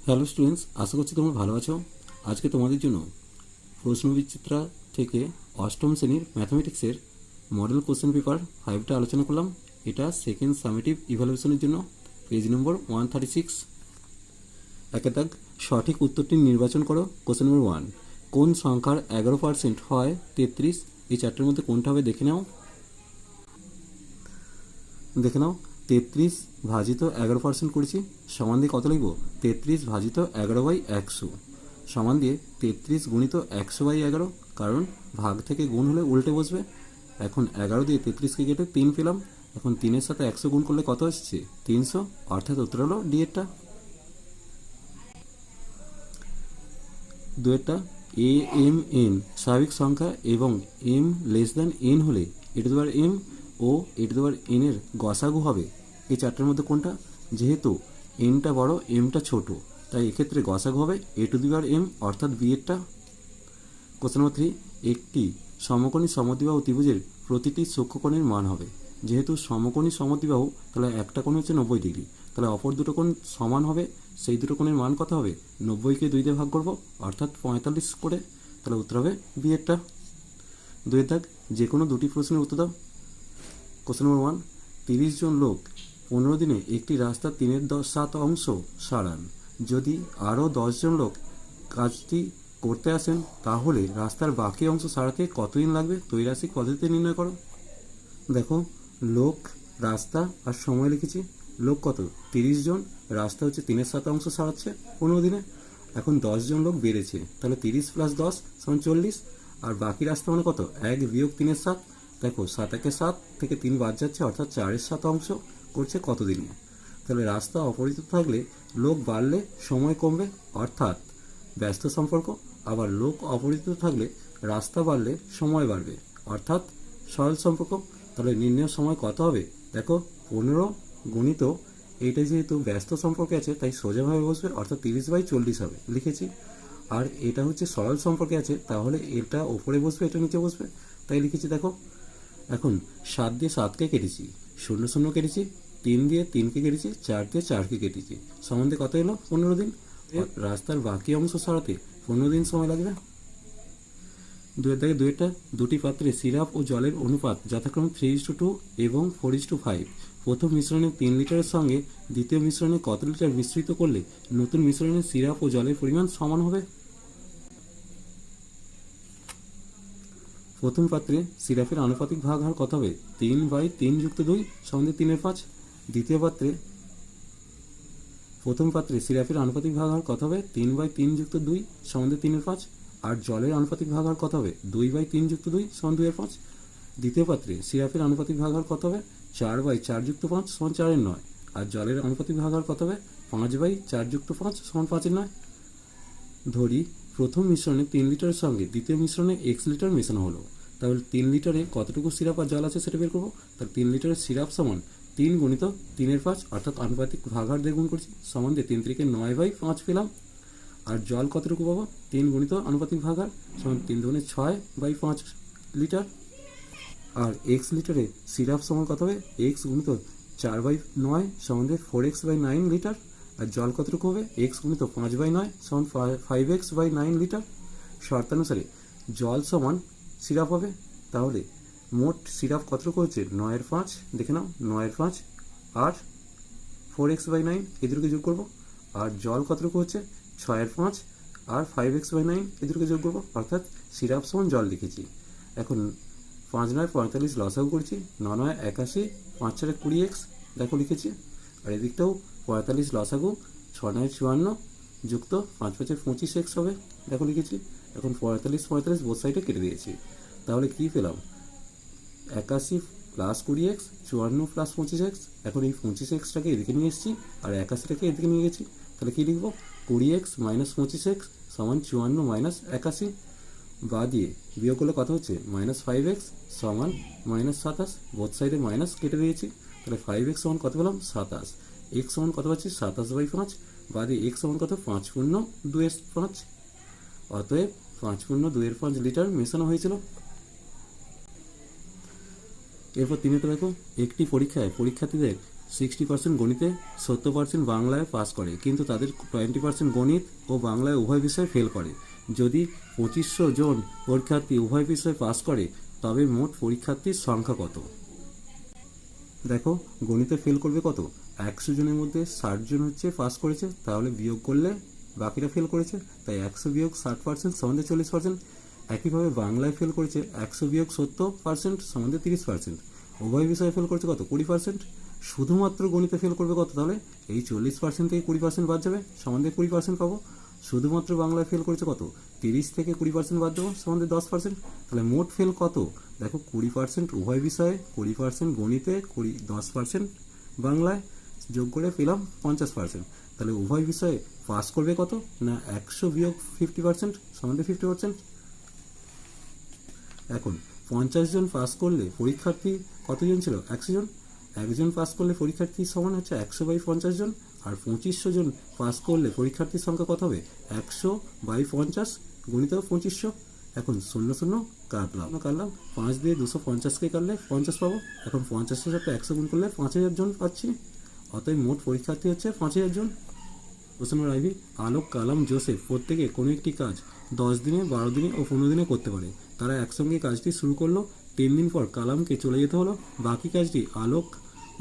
Hello students, আশা করছি তোমরা ভালো আছো। আজকে তোমাদের জন্য প্রশ্নবিচিত্রা থেকে অষ্টম শ্রেণীর ম্যাথমেটিক্সের মডেল কোশ্চেন পেপার 5টা আলোচনা করলাম। এটা সেকেন্ড সামেটিভ ইভ্যালুয়েশনের জন্য পেজ নম্বর 136। একে দাগ, সঠিক উত্তরটি নির্বাচন করো। কোশ্চেন নম্বর 1, কোন সংখ্যার 11% হয় 33? এই চারটের মধ্যে কোনটা হবে দেখে নাও। 33 ভাজিত 11% করেছি, সমান দিয়ে কত লিখব? 33 ভাজিত 11/100 সমান দিয়ে 33 গুণিত 100/11, কারণ ভাগ থেকে গুণ হলে উল্টে বসবে। এখন 11 দিয়ে 33কে কেটে 3 পেলাম। এখন 3-এর সাথে 100 গুণ করলে কত আসছে? 300, অর্থাৎ উত্তর হলো ডি এরটা। দুয়েরটা, এ এম এন স্বাভাবিক সংখ্যা এবং এম লেস দ্যান এন হলে এম ও এন এর গসাগু হবে। এই চারটার মধ্যে কোনটা? যেহেতু এনটা বড় এমটা ছোট, তাই এক্ষেত্রে গসাগু হবে এম, অর্থাৎ বি এরটা। কোশ্চেন নম্বর 3, একটি সমকোণী সমদ্বিবাহু ত্রিভুজের প্রতিটি সূক্ষ্মকোণের মান হবে। যেহেতু সমকোণী সমদ্বিবাহু, তাহলে একটা কোণ হচ্ছে 90 ডিগ্রি, তাহলে অপর দুটো কোণ সমান হবে। সেই দুটো কোণের মান কত হবে? 90কে 2 দিয়ে ভাগ করবো, অর্থাৎ 45 করে। তাহলে উত্তর হবে বি এরটা। 2 দাগ, যে কোনো দুটি প্রশ্নের উত্তর দাও। কোশ্চেন নম্বর 1, 30 জন লোক 15 দিনে একটি রাস্তার 3/7 অংশ সারান। যদি আরও 10 জন লোক কাজটি করতে আসেন, তাহলে রাস্তার বাকি অংশ সারাতে কতদিন লাগবে? ত্রৈরাশিক পদ্ধতিতে নির্ণয় করো। দেখো, লোক, রাস্তা আর সময় লিখেছি। লোক কত? 30 জন, রাস্তা হচ্ছে 3/7 অংশ সারাচ্ছে 15 দিনে। এখন 10 জন লোক বেড়েছে, তাহলে 30 + 10 = 40, আর বাকি রাস্তা মানে কত? 1 বিয়োগ 3/7। দেখো, 7 থেকে 3 বাদ যাচ্ছে, অর্থাৎ 4/7 অংশ করছে কত দিনে। তাহলে রাস্তা অপরিচিত থাকলে লোক বাড়লে সময় কমবে, অর্থাৎ ব্যস্ত সম্পর্ক। আবার লোক অপরিচিত থাকলে রাস্তা বাড়লে সময় বাড়বে, অর্থাৎ সরল সম্পর্ক। তাহলে নির্ণয় সময় কত হবে? দেখো, 15 গুণিত এইটা যেহেতু ব্যস্ত সম্পর্কে আছে, তাই সোজাভাবে বসবে, অর্থাৎ 30/40 হবে, লিখেছি। আর এটা হচ্ছে সরল সম্পর্কে আছে, তাহলে এটা ওপরে বসবে, এটা নিচে বসবে, তাই লিখেছি। দেখো, এখন 7 দিয়ে 7কে কেটেছি, 0 কেটেছি, 3 দিয়ে 3কে কেটেছি, 4 দিয়ে 4কে কেটেছি, সমান দিয়ে কত এলো? 15 দিন। রাস্তার বাকি অংশ সারাতে 15 দিন সময় লাগবে। 2 দুটি পাত্রে সিরাপ ও জলের অনুপাত যথাক্রমে 3:2 এবং 4:5। প্রথম মিশ্রণে 3 লিটারের সঙ্গে দ্বিতীয় মিশ্রণে কত লিটার মিশ্রিত করলে নতুন মিশ্রণে সিরাপ ও জলের পরিমাণ সমান হবে? প্রথম পাত্রে সিরাপের আনুপাতিক ভাগ হার কত হবে? 3/3 + 2 সমান 3/5। দ্বিতীয় পাত্রে প্রথম পাত্রে সিরাপের আনুপাতিক ভাগ হার কত হবে? 3/3 + 2 সমান 3/5। আর জলের আনুপাতিক ভাগ হার কত হবে? 2/3 + 2 সমান 2/5। দ্বিতীয় পাত্রে সিরাপের আনুপাতিক ভাগ হার কত হবে? 4/4 + 5 সমান 4/9। আর জলের আনুপাতিক ভাগ হার কত হবে? 5/4 + 5 সমান 5/9। ধরি প্রথম মিশ্রণে 3 লিটারের সঙ্গে দ্বিতীয় মিশ্রণে x লিটার মেশানো হলো। তাহলে 3 লিটারে কতটুকু সিরাপ আর জল আছে সেটা বের করবো। তাহলে 3 লিটারের সিরাপ সমান 3 গুণিত 3/5, অর্থাৎ আনুপাতিক ভাগ হার দিয়ে গুণ করছি, সমান দিয়ে 3 3 9/5 পেলাম। আর জল কতটুকু পাবো? 3 গুণিত আনুপাতিক ভাগ হার সমান 3 2 6/5 লিটার। আর x লিটারে সিরাপ সমান কত হবে? x গুণিত 4/9 সমান 4x/9 লিটার। আর জল কতটুকু হবে? x গুণিত 5/9 সমান 5x/9 লিটার। শর্তানুসারে জল সমান সিরাপ হবে। তাহলে মোট সিরাপ কতটুকু হচ্ছে? 9/5, দেখে নাও, 9/5 আর 4x/9 এই দুটোকে যোগ করবো। আর জল কতটুকু হচ্ছে? 6/5 আর 5x/9 এই দুটোকে যোগ করবো, অর্থাৎ সিরাপ সমান জল লিখেছি। এখন 5 9 45 লসাগু করছি, 9 9 81, 5 4 20x, দেখো লিখেছি। আর এদিকটাও 45 লসাগু, 6 9 54 যুক্ত 5 5 25x হবে, দেখো লিখেছি। এখন 45 45 বোথ সাইডে কেটে দিয়েছি। তাহলে কি পেলাম? 81 + 20x, 54 + 25x। এখন এই 25xটাকে এদিকে নিয়ে এসেছি, আর 81টাকে এদিকে নিয়ে গেছি। তাহলে কি লিখবো? 20x - 25x সমান 54 - 81। বা দিয়ে বিয়োগ করলে কত হচ্ছে? -5x সমান -27। বোথ সাইডে মাইনাস কেটে দিয়েছি। তাহলে 5x সমান কত পেলাম? 27। x সমান কত পাচ্ছি? 27/5। বা দিয়ে x সমান কত? 5 × 2/5। অতএব 5 × 2/5 লিটার মেশানো হয়েছিল। এরপর 3টা দেখো, একটি পরীক্ষায় পরীক্ষার্থীদের 60% গণিতে, 70% বাংলায় পাস করে, কিন্তু তাদের 20% গণিত ও বাংলায় উভয় বিষয়ে ফেল করে। যদি 2500 জন পরীক্ষার্থী উভয় বিষয়ে পাস করে তবে মোট পরীক্ষার্থীর সংখ্যা কত? দেখো গণিতে ফেল করবে কত? 100 জনের মধ্যে 60 জন হচ্ছে পাস করেছে, তাহলে বিয়োগ করলে বাকিরা ফেল করেছে, তাই 100 বিয়োগ 60% সমান 40%। একইভাবে বাংলায় ফেল করেছে 100 বিয়োগ 70% সমান 30%। উভয় বিষয়ে ফেল করেছে কত? 20%। শুধুমাত্র গণিতে ফেল করবে কত? তাহলে এই 40% থেকে 20% বাদ যাবে, সমান 20% পাবো। শুধুমাত্র বাংলায় ফেল করেছে কত? 30 থেকে 20% বাদ দেবো, সমান 10%। তাহলে মোট ফেল কত? দেখো 20% উভয় বিষয়ে, 20% গণিতে, 10% বাংলায়, যোগ করে পেলাম 50%। তাহলে উভয় বিষয়ে পাস করবে কত? না 100 বিয়োগ 50% সমান 50%। এখন 50 জন পাস করলে পরীক্ষার্থী কতজন ছিল? 100 জন। একজন পাস করলে পরীক্ষার্থী সমান হচ্ছে 100/50 জন। আর 2500 জন পাস করলে পরীক্ষার্থীর সংখ্যা কত হবে? 100/50, গণিতেও 2500। এখন 0 0 কাটলাম, 5 দিয়ে 250কে কাটলে 50 পাবো। এখন 50-এর সাথে 100 গুণ করলে 5000 জন পাচ্ছি। অতএব মোট পরীক্ষার্থী হচ্ছে 5000 জন। প্রশ্ন আইভি, আলোক, কালাম, জোসেফ প্রত্যেকে কোনো একটি কাজ 10 দিনে, 12 দিনে ও 15 দিনে করতে পারে। তারা একসঙ্গে কাজটি শুরু করলো। 3 দিন পর কালামকে চলে যেতে হলো। বাকি কাজটি আলোক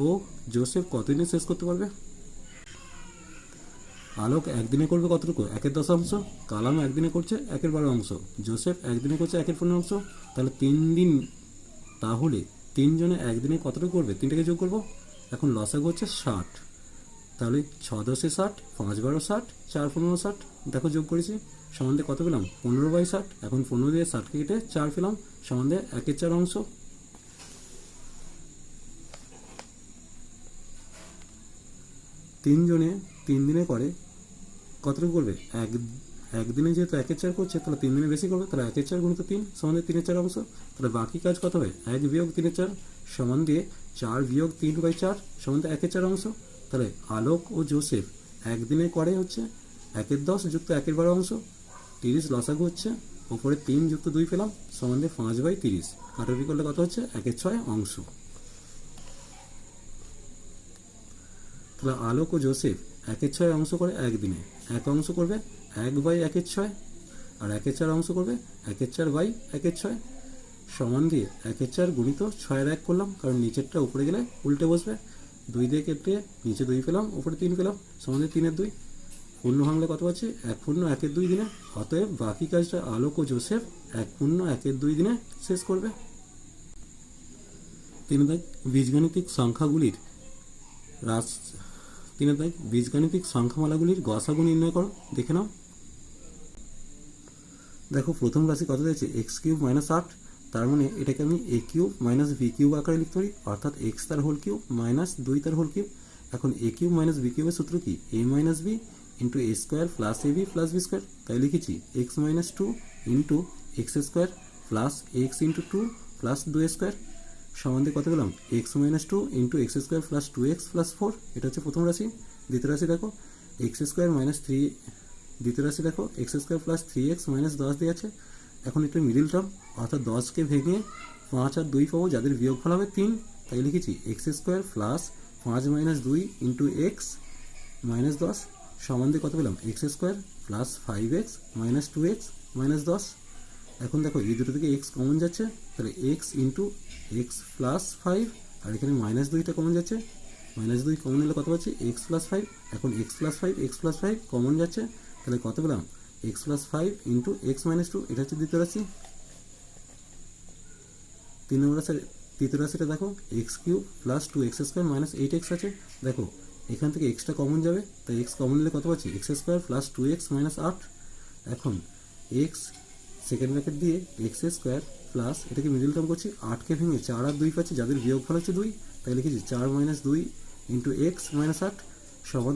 ও জোসেফ কতদিনে শেষ করতে পারবে? আলোক একদিনে করবে কতটুকু? 1/10। কালাম একদিনে করছে 1/12। জোসেফ একদিনে করছে 1/15। তাহলে 3 দিন, তাহলে 3 জনে একদিনে কতটুকু করবে? 3টাকে যোগ করবো। এখন লসাগু হচ্ছে 60। তাহলে 6 10 60, 5 12 60, 4 15 60। দেখো যোগ করেছি, সমান কত পেলাম? 15/60। এখন 15 দিয়ে 60কে কেটে 4 পেলাম, সমান 1/4 অংশ। 3 জনে 3 দিনে করে কতটুকু করবে? একদিনে যেহেতু 1/4 করছে, তাহলে 3 দিনে বেশি করবে, তাহলে 1/4 গুণিত 3 সমান 3/4 অংশ। তাহলে বাকি কাজ কত হবে? 1 বিয়োগ 3/4 সমান 4 বিয়োগ 3/4 সমান 1/4 অংশ। তাহলে আলোক ও জোসেফ একদিনে করে হচ্ছে 1/10 যুক্ত 1/12 অংশ। 30 লসাগু হচ্ছে, ওপরে 3 যুক্ত 2 পেলাম, সমান 5/30। কাটাকুটি করলে কত হচ্ছে? 1/6 অংশ। তাহলে আলোক ও জোসেফ 1/6 অংশ করে একদিনে। এক অংশ করবে 1/1/6, আর 1/4 অংশ করবে 1/4/1/6 সমান 1/4 গুণিত 6/1 করলাম, কারণ নিচেরটা উপরে গেলে উল্টে বসবে। 2 দিয়ে কেটে নিচে 2 পেলাম, উপরে 3 পেলাম, সমান 3/2। পূর্ণ ভাঙলে কত পাচ্ছি? 1/1/2 দিনে। অতএব বাকি কাজটা আলোক ও জোসেফ 1/1/2 দিনে শেষ করবে। 3 বীজগাণিতিক সংখ্যাগুলির রাস 3 বীজগাণিতিক সংখ্যামালাগুলির গসাগু নির্ণয় করো। দেখে নাও। দেখো প্রথম রাশি কত দিয়েছে? x³ - 8। তার মানে এটাকে আমি a³ - b³ আকারে লিখতে পারি, অর্থাৎ x তার হোল কিউব মাইনাস 2 তার হোল কিউব। এখন a³ - b³ এর সূত্র কি? a - b into a square plus ab plus b square. তাই লিখেছি x - 2 into x square plus x into 2 plus 2 square সমান কত পেলাম? x - 2 into x square plus 2x plus 4। এটা হচ্ছে প্রথম রাশি। দ্বিতীয় রাশি দেখো x স্কোয়ার মাইনাস 3, দ্বিতীয় রাশি দেখো x square plus 3x minus 10 দিয়ে আছে। এখন একটু মিডিল টার্ম, অর্থাৎ 10কে ভেঙে 5 আর 2 পাবো, যাদের বিয়োগফল হবে 3। তাই লিখেছি x square plus 5 minus 2 into x minus 10 সমান কত পেলাম? x square plus 5x minus 2x minus 10। এখন দেখো এই দুটো থেকে x কমন যাচ্ছে, তাহলে x ইন্টু x প্লাস 5, আর এখানে মাইনাস 2টা কমন যাচ্ছে, মাইনাস 2 কমন হলে কত পাচ্ছি? x plus 5। এখন x প্লাস 5 কমন যাচ্ছে, তাহলে কত পেলাম? x plus 5 into x minus 2। এটা হচ্ছে দ্বিতীয় রাশি। 3 নম্বর রাশি, তৃতীয় রাশিটা দেখো x³ plus 2x square minus 8x আছে। দেখো এখান থেকে এক্সটা কমন যাবে, তাই x কমন নিলে কত পাচ্ছি? x square plus 2x minus 8। এখন x সেকেন্ড ব্র্যাকেট দিয়ে x স্কোয়ার প্লাস, এটাকে মিডিল টার্ম করছি, 8কে ভেঙে 4 আর 2 পাচ্ছি, যাদের বিয়োগফল হচ্ছে 2। তাই লিখেছি 4 মাইনাস 2 ইন্টু x মাইনাস 8 সমান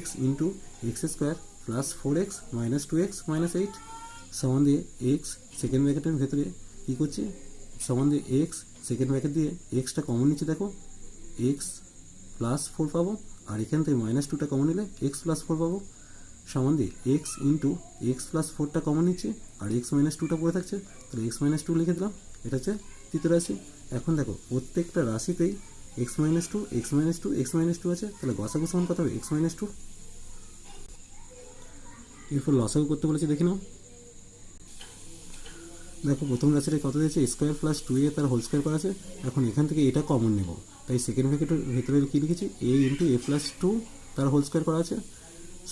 x into x square plus 4x minus 2x minus 8 সমান x সেকেন্ড ব্র্যাকেটের ভেতরে কী করছি? সমান x সেকেন্ড ব্র্যাকেট দিয়ে এক্সটা কমন নিচ্ছে, দেখো x প্লাস 4 পাবো, আর এখান থেকে মাইনাস 2টা কমন নিলে x প্লাস 4 পাবো, সমান x ইন্টু x প্লাস 4টা কমন নিচ্ছে, আর x মাইনাস 2টা পড়ে থাকছে, তাহলে x মাইনাস 2 লিখে দিলাম। এটা হচ্ছে তৃতীয় রাশি। এখন দেখো প্রত্যেকটা রাশিতেই x minus two x minus two x minus two আছে, তাহলে গসাগু সমান কত হবে এক্স মাইনাস টু। এরপর লসাগু করতে বলেছে, দেখে নাও। দেখো প্রথম রাশিটা কত দিয়েছে, স্কোয়ার প্লাস টু এ তার হোল স্কোয়ার করা আছে। এখন এখান থেকে এটা কমন নেব, তাই সেকেন্ড ব্র্যাকেটের ভেতরে কী লিখেছি, এ ইন্টু এ প্লাস টু তার হোল স্কোয়ার করা আছে,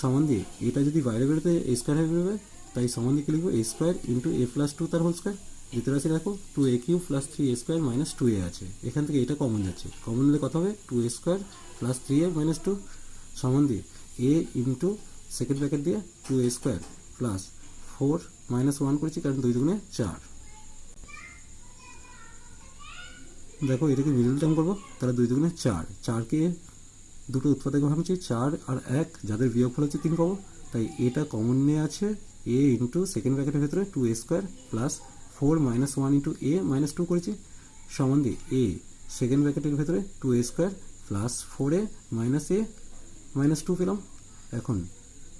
সমান দিয়ে এটা যদি বাইরে বেরোতে এ স্কোয়ার হয়ে বেরোবে, তাই সমান দিয়ে কী লিখবো, এ square into a plus two তার হোল স্কোয়ার। দ্বিতীয় রাশি দেখো টু এ কিউ প্লাস থ্রি এ স্কোয়ার মাইনাস টু এ আছে, এখান থেকে এটা কমন যাচ্ছে, কমন নিলে কত হবে, two a square plus three a minus two, সমান দিয়ে এ ইন্টু সেকেন্ড ব্র্যাকেট দিয়ে two a square plus four minus one করেছি, কারণ দুই দুগুণে চার। দেখো এটাকে মিডল টার্ম করবো, তাহলে দুই দুগুণে চার, চারকে দুটো উৎপাদক ভাবছি চার আর এক, যাদের বিয়োগফল হচ্ছে তিন পাবো, তাই এটা কমন নিয়ে আছে এ ইন্টু সেকেন্ড ব্র্যাকেটের ভেতরে two a square plus four minus one into a minus two করেছি, সমান দিয়ে এ সেকেন্ড ব্র্যাকেটের ভেতরে two a square plus four a minus two পেলাম। এখন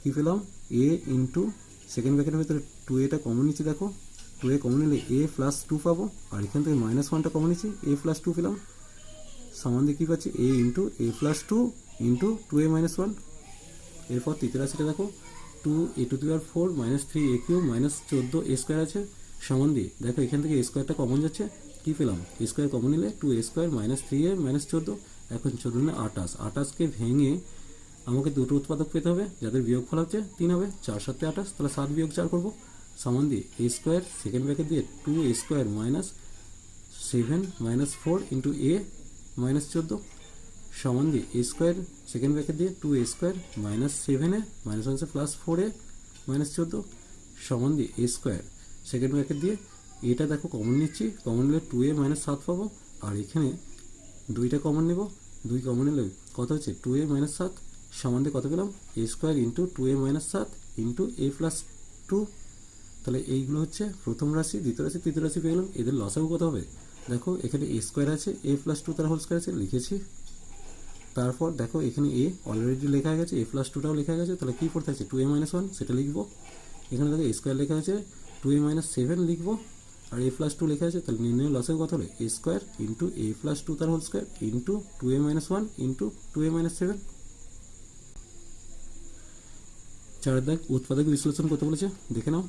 কী পেলাম, এ ইন্টু সেকেন্ড ব্র্যাকেটের ভেতরে টু এটা কমন নিচ্ছি, দেখো টু এ কমন নিলে এ প্লাস টু পাবো, আর এখান থেকে মাইনাস ওয়ানটা কমন নিচ্ছি, এ প্লাস টু পেলাম, সমান দিয়ে কী পাচ্ছি, a into a plus two into two a minus one. এরপর তৃতীয় রাশিটা দেখো two a two the power four minus three a q minus 14 a square আছে, সমান দিয়ে দেখো এখান থেকে এ স্কোয়ারটা কমন যাচ্ছে, কী পেলাম, এ স্কোয়ার কমন নিলে two a square minus three a minus 14। এখন 14 28, 28কে ভেঙে আমাকে দুটো উৎপাদক পেতে হবে, যাদের বিয়োগফল হচ্ছে তিন হবে, 4 7 28, তাহলে 7 বিয়োগ 4 করবো, সমান দিয়ে এ স্কোয়ার সেকেন্ড ব্র্যাকেট দিয়ে two a square minus 7 minus four into a minus 14, সমান দিয়ে এ স্কোয়ার সেকেন্ড ব্র্যাকেট দিয়ে two a square minus 7 a minus one plus four a minus 14, সমান দিয়ে এ স্কোয়ার সেকেন্ড ব্র্যাকেট দিয়ে এটা দেখো common নিচ্ছি, কমন নিলে টু এ মাইনাস 7 পাবো, আর এখানে দুইটা কমন নেব, দুই কমন নিলে কত হচ্ছে টু এ মাইনাস 7, সমান দিয়ে কত পেলাম, এ square into two a minus 7 into a plus two. তাহলে এইগুলো হচ্ছে প্রথম রাশি, দ্বিতীয় রাশি, তৃতীয় রাশি পেয়ে গেলাম। এদের লসাগু কত হবে, দেখো এখানে এ স্কোয়ার আছে, এ প্লাস টু তার হোল স্কোয়ার আছে, লিখেছি। তারপর দেখো এখানে এ অলরেডি লেখা গেছে, এ প্লাস টুটাও লেখা গেছে, তাহলে কী পড়তে আছে, টু এ মাইনাস ওয়ান, সেটা লিখবো। এখানে দেখো এ স্কোয়ার লেখা আছে, টু এ মাইনাস 7 লিখবো, আর এ প্লাস টু লেখা আছে, তাহলে নির্ণয় লসাগু কত হলো, a square into a plus two তার whole square into two a minus one into two a minus 7। চার দাগ উৎপাদক বিশ্লেষণ করতে বলেছে, দেখে নাও।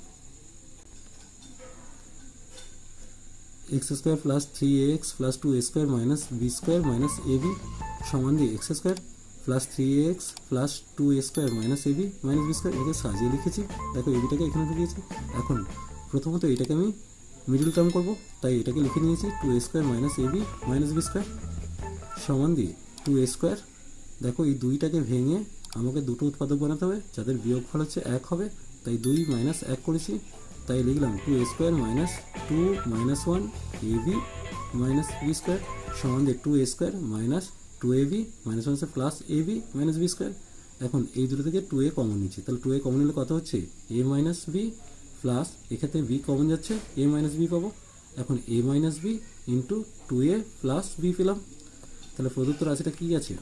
X square plus three a x plus two a square minus b square minus a b, সমান দিয়ে x square plus three a x plus two a square minus a b minus b square, এটাকে সাজিয়ে লিখেছি, দেখো এবিটাকে এখানে ঢুকিয়েছি। এখন প্রথমত এটাকে আমি মিডল টার্ম করবো, তাই এটাকে লিখে নিয়েছি two a square minus a b minus b square, সমান দিয়ে টু এ স্কোয়ার, দেখো এই দুইটাকে ভেঙে আমাকে দুটো উৎপাদক বানাতে হবে, যাদের বিয়োগফল হচ্ছে এক হবে, তাই দুই মাইনাস এক করেছি, তাই লিখলাম two a square minus two minus one a b minus b square, সমান দিয়ে two a square minus two a b minus one plus a b minus b square. এখন এই দুটো থেকে টু এ কমন নিচ্ছি, তাহলে টু এ কমন নিলে কত হচ্ছে, এ মাইনাস বি প্লাস এক্ষেত্রে বি কমন যাচ্ছে, এ মাইনাস বি পাবো। এখন এ minus b into two a plus B পেলাম। তাহলে প্রদত্ত রাশিটা কী আছে,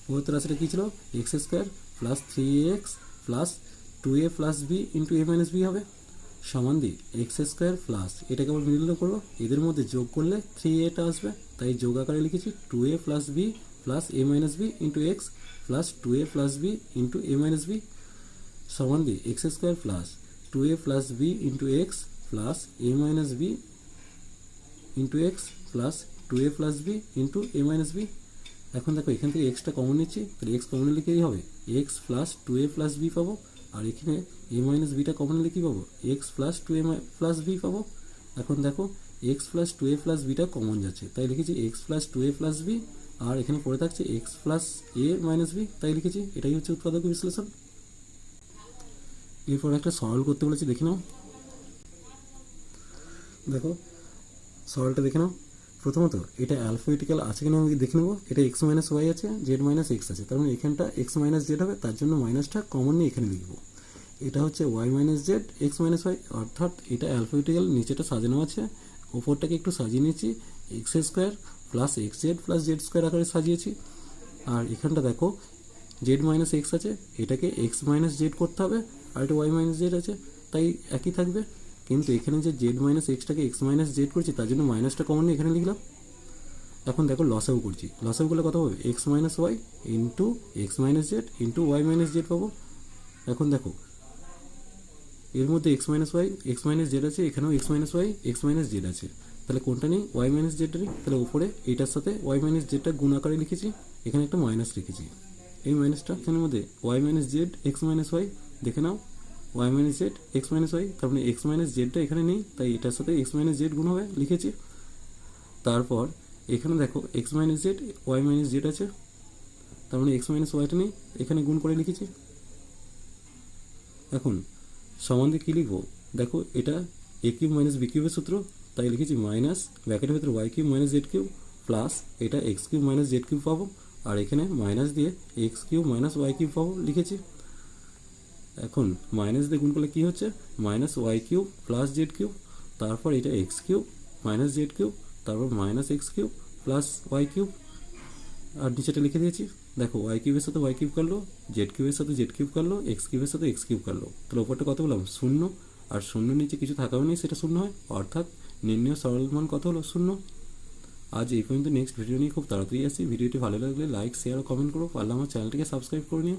প্রদত্ত রাশিটা কী ছিল, x square plus three x plus two a plus b into a minus b হবে, সমান দিয়ে এক্স স্কোয়ার প্লাস এটা কেবল মিডল করবো, এদের মধ্যে যোগ করলে থ্রি এটা আসবে, তাই যোগ আকারে লিখেছি two a plus b plus a minus b into x plus two a plus b into a minus b, সমান দিয়ে x square plus two a plus b into x plus a minus b into x plus two a plus b into a minus b. এখন দেখো এখান থেকে extra common নিচ্ছি, তাহলে x common নিলে কী হবে, x plus two a plus B পাবো, আর এখানে এ মাইনাস বিটা কমন নিলে কী পাবো, x plus two a plus B পাবো। এখন দেখো x plus two a plus beta common যাচ্ছে, তাই লিখেছি x plus two a plus B, আর এখানে পড়ে থাকছে x plus a minus B, তাই লিখেছি। এটাই হচ্ছে উৎপাদক বিশ্লেষণ। এরপর একটা সরল করতে বলেছি, দেখে নাও। দেখো সরলটা দেখে নাও। প্রথমত এটা অ্যালফাবেটিক্যাল আছে কিনা আমি দেখে নেবো, এটা এক্স মাইনাস ওয়াই আছে, জেড মাইনাস এক্স আছে, তার মানে এখানটা এক্স মাইনাস জেড হবে, তার জন্য মাইনাসটা কমন নিয়ে এখানে লিখবো। এটা হচ্ছে y minus z x minus y, অর্থাৎ এটা অ্যালফাবেটিক্যাল, নিচেটা সাজানো আছে, ওপরটাকে একটু সাজিয়ে নিয়েছি, x square plus x Z plus Z square আকারে সাজিয়েছি। আর এখানটা দেখো জেড মাইনাস এক্স আছে, এটাকে এক্স মাইনাস জেড করতে হবে, আর এটা ওয়াই মাইনাস জেড আছে, তাই একই থাকবে। কিন্তু এখানে যে জেড মাইনাস এক্সটাকে এক্স মাইনাস জেড করছি, তার জন্য মাইনাসটা কমন নিয়ে এখানে লিখলাম। এখন দেখো লসাগু করছি, লসাগু করলে কত হবে x minus y into x minus z into y minus z পাবো। এখন দেখো এর মধ্যে এক্স মাইনাস জেড আছে, এখানেও x minus y x minus z আছে, তাহলে কোনটা নেই ওয়াই মাইনাস জেডটা নেই, তাহলে উপরে এইটার সাথে ওয়াই মাইনাস জেডটা গুণ আকারে লিখেছি, এখানে একটা মাইনাস লিখেছি, এই মাইনাসটা এখানের মধ্যে y minus z x minus y দেখে নাও, y minus z x minus y, তার মানে এক্স মাইনাস জেডটা এখানে নেই, তাই এটার সাথে এক্স মাইনাস জেড গুণ হবে লিখেছি। তারপর এখানে দেখো x minus z y minus z আছে, তার মানে এক্স মাইনাস ওয়াইটা নেই, এখানে গুণ করে লিখেছি। এখন সমান দিয়ে কী লিখবো, দেখো এটা এ কিউব মাইনাস বি কিউবের সূত্র, তাই লিখেছি মাইনাস ব্র্যাকেটের ভিতরে y cube minus z cube plus এটা x cube minus z cube পাবো, আর এখানে মাইনাস দিয়ে x cube minus y cube পাবো লিখেছি। এখন মাইনাস দিয়ে গুণ করলে কী হচ্ছে minus y cube plus z cube, তারপর এটা x cube minus z cube, তারপর minus x cube plus y cube, আর নিচেটা লিখে দিয়েছি। দেখো ওয়াই কিউবের সাথে ওয়াই কিউব কাটলো, জেড কিউবের সাথে জেড কিউব কাটলো, এক্স কিউবের সাথে এক্স কিউব কাটলো, তাহলে ওপরটা কত বললাম শূন্য, আর শূন্য নিচে কিছু থাকাও নেই সেটা শূন্য হয়, অর্থাৎ নির্ণয় সরল মান কত হলো শূন্য। আজ এই পর্যন্ত, নেক্সট ভিডিও নিয়ে খুব তাড়াতাড়ি আসছি। ভিডিওটি ভালো লাগলে লাইক শেয়ার ও কমেন্ট করো, পারলে আমার চ্যানেলটিকে সাবস্ক্রাইব করে নিও।